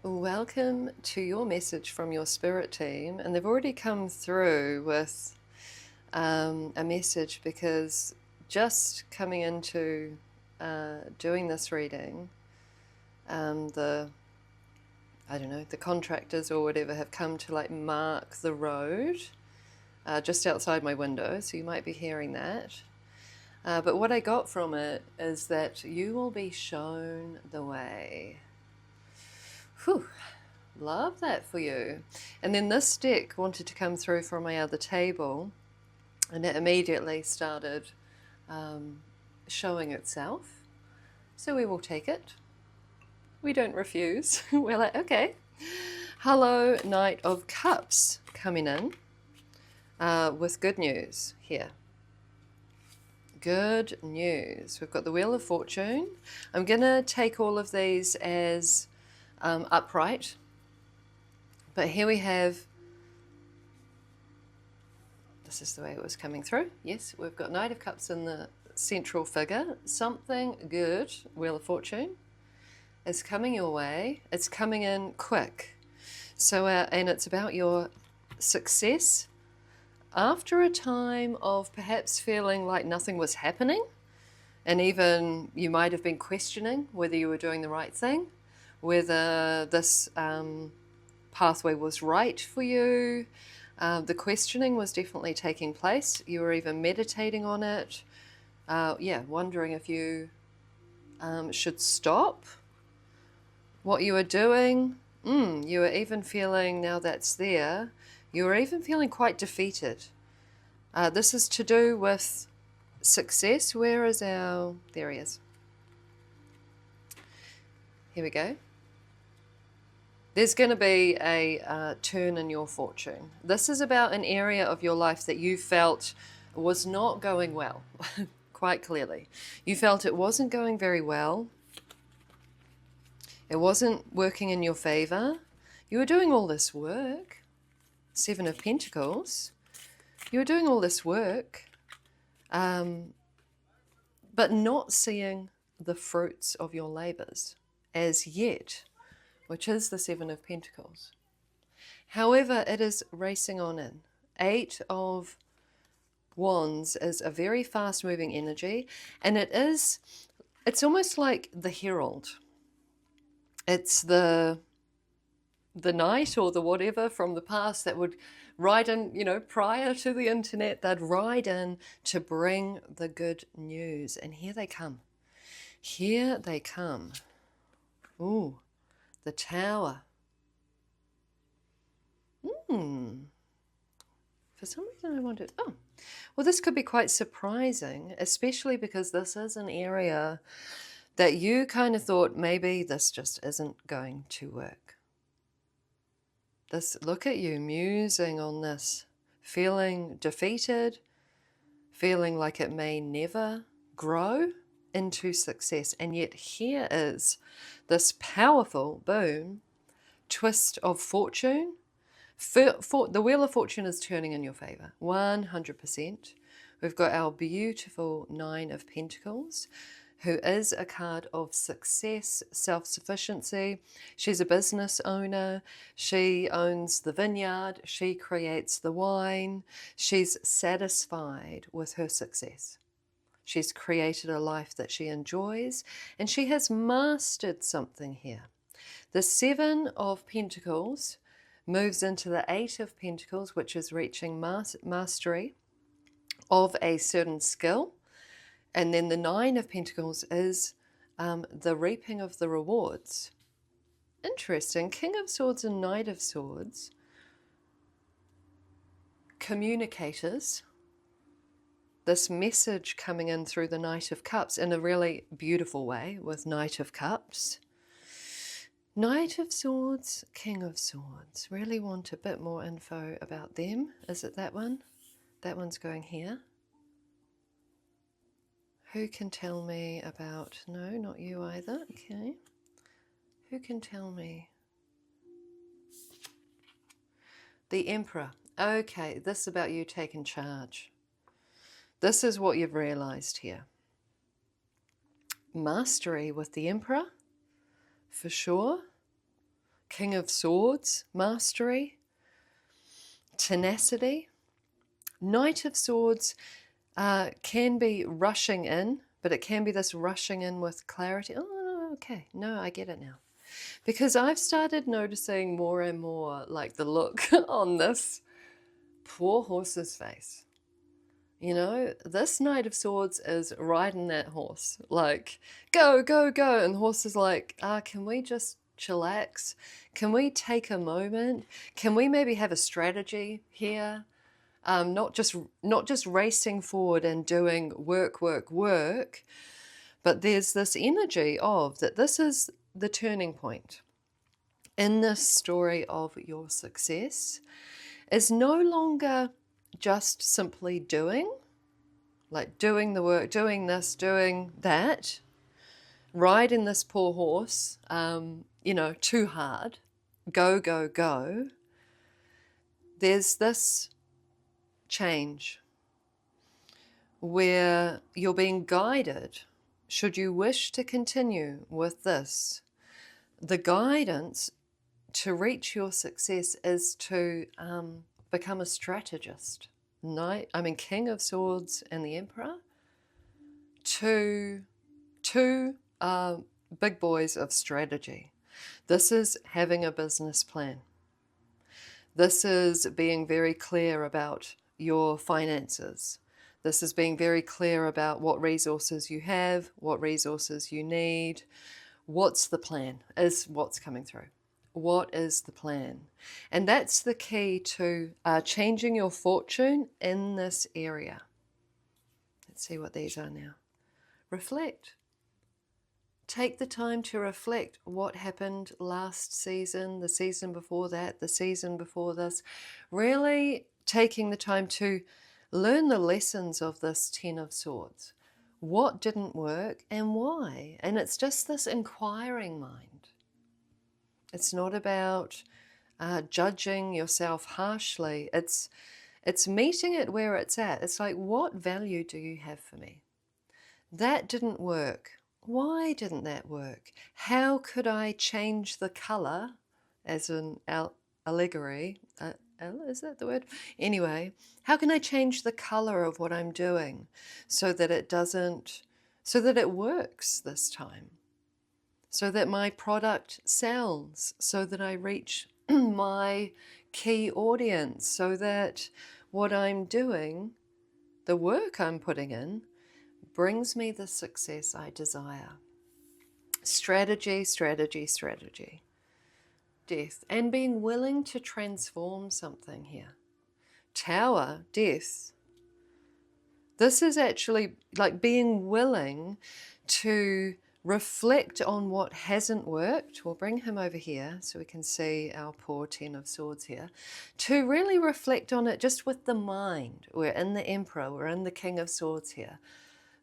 Welcome to your message from your spirit team, and they've already come through with a message because just coming into doing this reading, the contractors or whatever have come to like mark the road just outside my window, so you might be hearing that. But what I got from it is that you will be shown the way. Whew. Love that for you. And then this deck wanted to come through from my other table, and it immediately started showing itself. So we will take it. We don't refuse. We're like, okay. Hello, Knight of Cups coming in with good news here. Good news. We've got the Wheel of Fortune. I'm going to take all of these as upright. But here we have, this is the way it was coming through. Yes, we've got Knight of Cups in the central figure. Something good, Wheel of Fortune, is coming your way. It's coming in quick. So, and it's about your success after a time of perhaps feeling like nothing was happening, and even you might have been questioning whether you were doing the right thing, whether this pathway was right for you. The questioning was definitely taking place. You were even meditating on it. Wondering if you should stop what you were doing. You were even feeling, now that's there, you were even feeling quite defeated. This is to do with success. Where is our, there he is. Here we go. There's going to be a turn in your fortune. This is about an area of your life that you felt was not going well, quite clearly. You felt it wasn't going very well. It wasn't working in your favor. You were doing all this work. Seven of Pentacles. You were doing all this work, but not seeing the fruits of your labors as yet, which is the Seven of Pentacles. However, it is racing on in. Eight of Wands is a very fast-moving energy, and it's almost like the herald. It's the knight or the whatever from the past that would ride in, prior to the internet, they'd ride in to bring the good news. And here they come. Here they come. Ooh. The Tower. For some reason I wanted, well, this could be quite surprising, especially because this is an area that you kind of thought maybe this just isn't going to work. Look at you musing on this, feeling defeated, feeling like it may never grow into success. And yet here is this powerful, boom, twist of fortune. The Wheel of Fortune is turning in your favor, 100%. We've got our beautiful Nine of Pentacles, who is a card of success, self-sufficiency. She's a business owner. She owns the vineyard. She creates the wine. She's satisfied with her success. She's created a life that she enjoys, and she has mastered something here. The Seven of Pentacles moves into the Eight of Pentacles, which is reaching mastery of a certain skill. And then the Nine of Pentacles is the reaping of the rewards. Interesting. King of Swords and Knight of Swords. Communicators. This message coming in through the Knight of Cups in a really beautiful way with Knight of Cups. Knight of Swords, King of Swords. Really want a bit more info about them. Is it that one? That one's going here. Who can tell me about... No, not you either. Okay. Who can tell me? The Emperor. Okay, this is about you taking charge. This is what you've realized here. Mastery with the Emperor, for sure. King of Swords, mastery, tenacity. Knight of Swords can be rushing in, but it can be this rushing in with clarity. Oh, okay, no, I get it now. Because I've started noticing more and more like the look on this poor horse's face. You know, this Knight of Swords is riding that horse, like, go, go, go. And the horse is like, can we just chillax? Can we take a moment? Can we maybe have a strategy here? Not just racing forward and doing work, work, work, but there's this energy of that this is the turning point in this story of your success is no longer just simply doing, like doing the work, doing this, doing that, riding this poor horse, you know, too hard, go, go, go. There's this change where you're being guided, should you wish to continue with this. The guidance to reach your success is to become a strategist. King of Swords and the Emperor, two big boys of strategy. This is having a business plan. This is being very clear about your finances. This is being very clear about what resources you have, what resources you need. What's the plan is what's coming through. What is the plan? And that's the key to changing your fortune in this area. Let's see what these are now. Reflect. Take the time to reflect what happened last season, the season before that, the season before this. Really taking the time to learn the lessons of this Ten of Swords. What didn't work and why? And it's just this inquiring mind. It's not about judging yourself harshly. It's meeting it where it's at. It's like, what value do you have for me? That didn't work. Why didn't that work? How could I change the colour, as an allegory? Is that the word? Anyway, how can I change the colour of what I'm doing so that it works this time? So that my product sells, so that I reach my key audience, so that what I'm doing, the work I'm putting in, brings me the success I desire. Strategy, strategy, strategy. Death. And being willing to transform something here. Tower, death. This is actually like being willing to reflect on what hasn't worked. We'll bring him over here so we can see our poor Ten of Swords here. To really reflect on it just with the mind. We're in the Emperor, we're in the King of Swords here.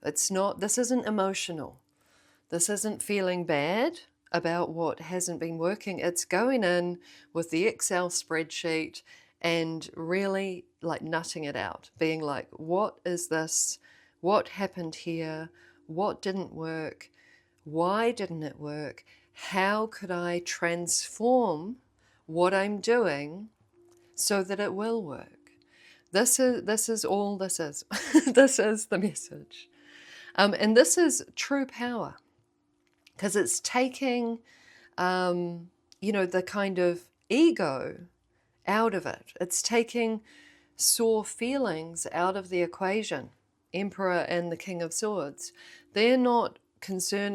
This isn't emotional. This isn't feeling bad about what hasn't been working. It's going in with the Excel spreadsheet and really like nutting it out, being like, what is this? What happened here? What didn't work? Why didn't it work? How could I transform what I'm doing so that it will work? This is all this is. This is the message. And this is true power, because it's taking, the kind of ego out of it. It's taking sore feelings out of the equation. Emperor and the King of Swords, they're not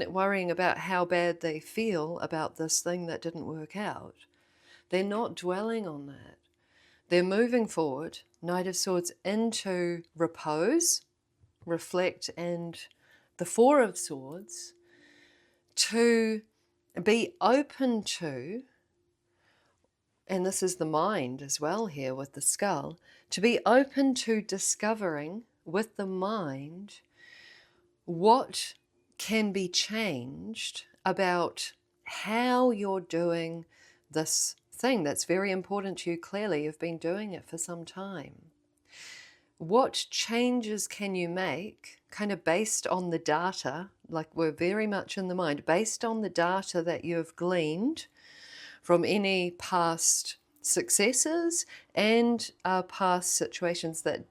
worrying about how bad they feel about this thing that didn't work out. They're not dwelling on that. They're moving forward, Knight of Swords, into repose, reflect, and the Four of Swords, to be open to, and this is the mind as well here with the skull, to be open to discovering with the mind what can be changed about how you're doing this thing that's very important to you. Clearly, you've been doing it for some time. What changes can you make, kind of based on the data, like we're very much in the mind, based on the data that you've gleaned from any past successes and past situations that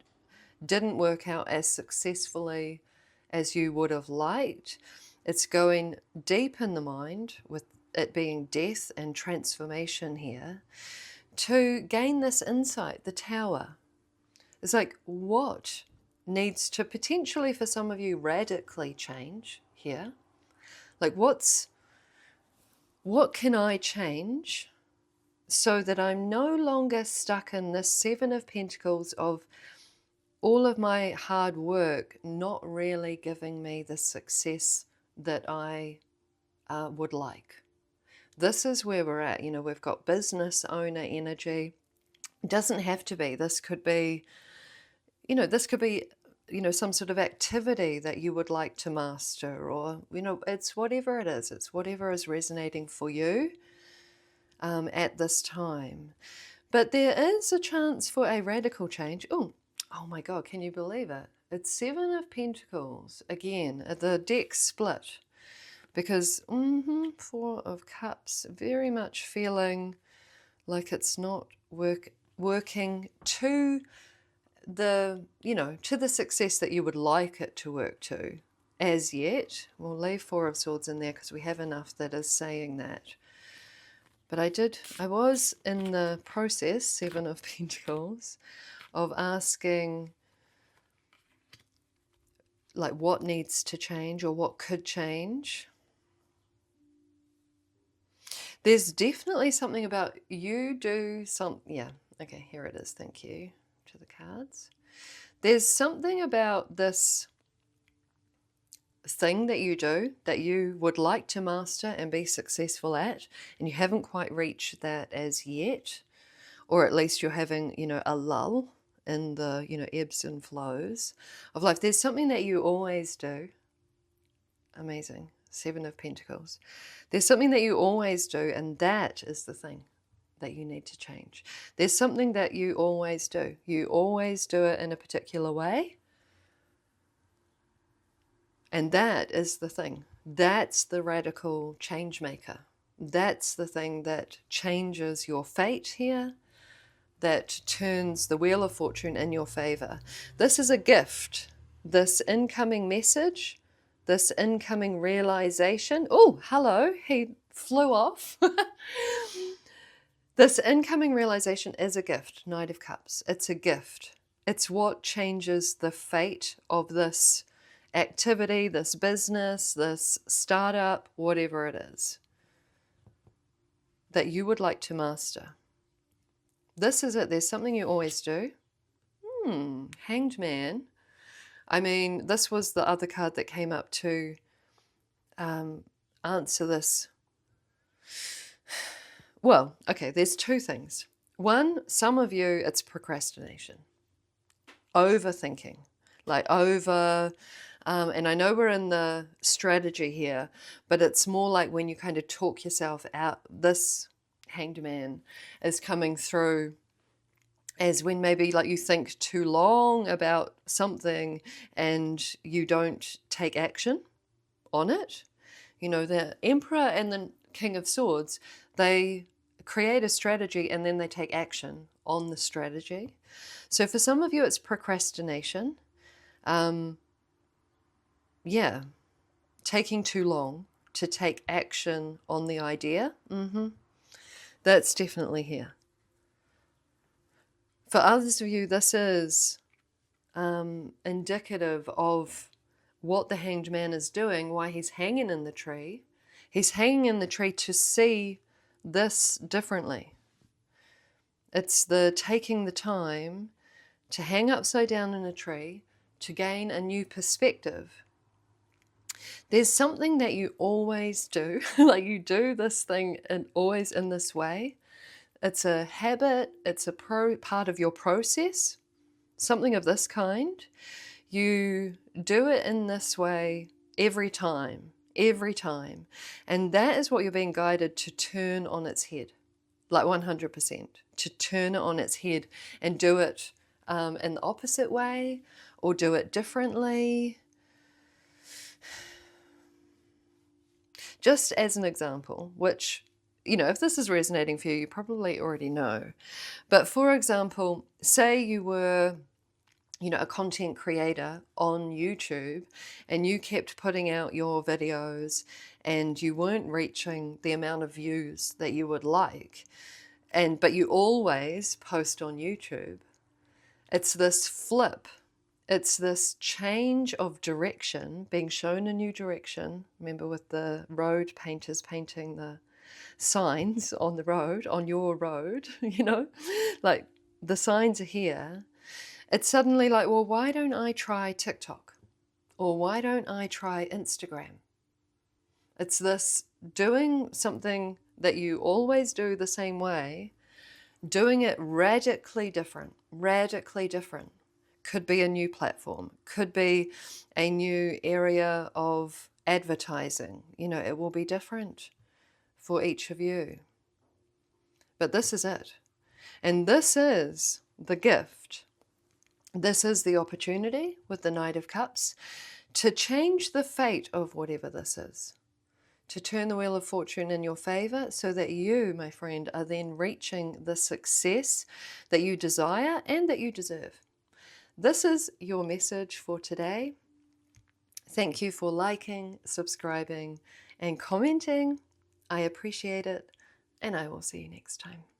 didn't work out as successfully as you would have liked. It's going deep in the mind, with it being death and transformation here, to gain this insight, the Tower. It's like, what needs to potentially, for some of you, radically change here? Like, what can I change so that I'm no longer stuck in this Seven of Pentacles of all of my hard work not really giving me the success that I would like? This is where we're at. You know, we've got business owner energy. It doesn't have to be. This could be, some sort of activity that you would like to master, or, it's whatever it is. It's whatever is resonating for you at this time. But there is a chance for a radical change. Oh my God, can you believe it? It's Seven of Pentacles. Again, the deck split. Because Four of Cups, very much feeling like it's not working to the, to the success that you would like it to work to as yet. We'll leave Four of Swords in there because we have enough that is saying that. But I was in the process, Seven of Pentacles, of asking, like, what needs to change or what could change. There's definitely something about you do some, yeah, okay, here it is, thank you to the cards. There's something about this thing that you do that you would like to master and be successful at, and you haven't quite reached that as yet, or at least you're having, a lull in the, ebbs and flows of life. There's something that you always do. Amazing. Seven of Pentacles. There's something that you always do, and that is the thing that you need to change. There's something that you always do. You always do it in a particular way. And that is the thing. That's the radical change maker. That's the thing that changes your fate here, that turns the Wheel of Fortune in your favor. This is a gift. This incoming message, this incoming realization. Oh, hello, he flew off. This incoming realization is a gift, Knight of Cups. It's a gift. It's what changes the fate of this activity, this business, this startup, whatever it is that you would like to master. This is it. There's something you always do. Hanged Man. I mean, this was the other card that came up to answer this. Well, okay, there's two things. One, some of you, it's procrastination, overthinking, and I know we're in the strategy here, but it's more like when you kind of talk yourself out. This Hanged Man is coming through as when maybe like you think too long about something and you don't take action on it. The Emperor and the King of Swords, they create a strategy and then they take action on the strategy. So for some of you, it's procrastination. Taking too long to take action on the idea. That's definitely here. For others of you, this is indicative of what the Hanged Man is doing, why he's hanging in the tree. He's hanging in the tree to see this differently. It's the taking the time to hang upside down in a tree to gain a new perspective. There's something that you always do, like you do this thing and always in this way. It's a habit, it's a part of your process, something of this kind. You do it in this way every time. And that is what you're being guided to turn on its head, like 100%, to turn it on its head and do it in the opposite way or do it differently. Just as an example, which you know, if this is resonating for you, you probably already know. But for example, say you were, you know, a content creator on YouTube and you kept putting out your videos and you weren't reaching the amount of views that you would like, but you always post on YouTube. It's this flip. It's this change of direction, being shown a new direction. Remember with the road painters painting the signs on the road, on your road, you know, like the signs are here. It's suddenly like, well, why don't I try TikTok? Or why don't I try Instagram? It's this doing something that you always do the same way, doing it radically different, radically different. Could be a new platform, could be a new area of advertising. You know, it will be different for each of you. But this is it. And this is the gift. This is the opportunity with the Knight of Cups to change the fate of whatever this is, to turn the wheel of fortune in your favor so that you, my friend, are then reaching the success that you desire and that you deserve. This is your message for today. Thank you for liking, subscribing, and commenting. I appreciate it, and I will see you next time.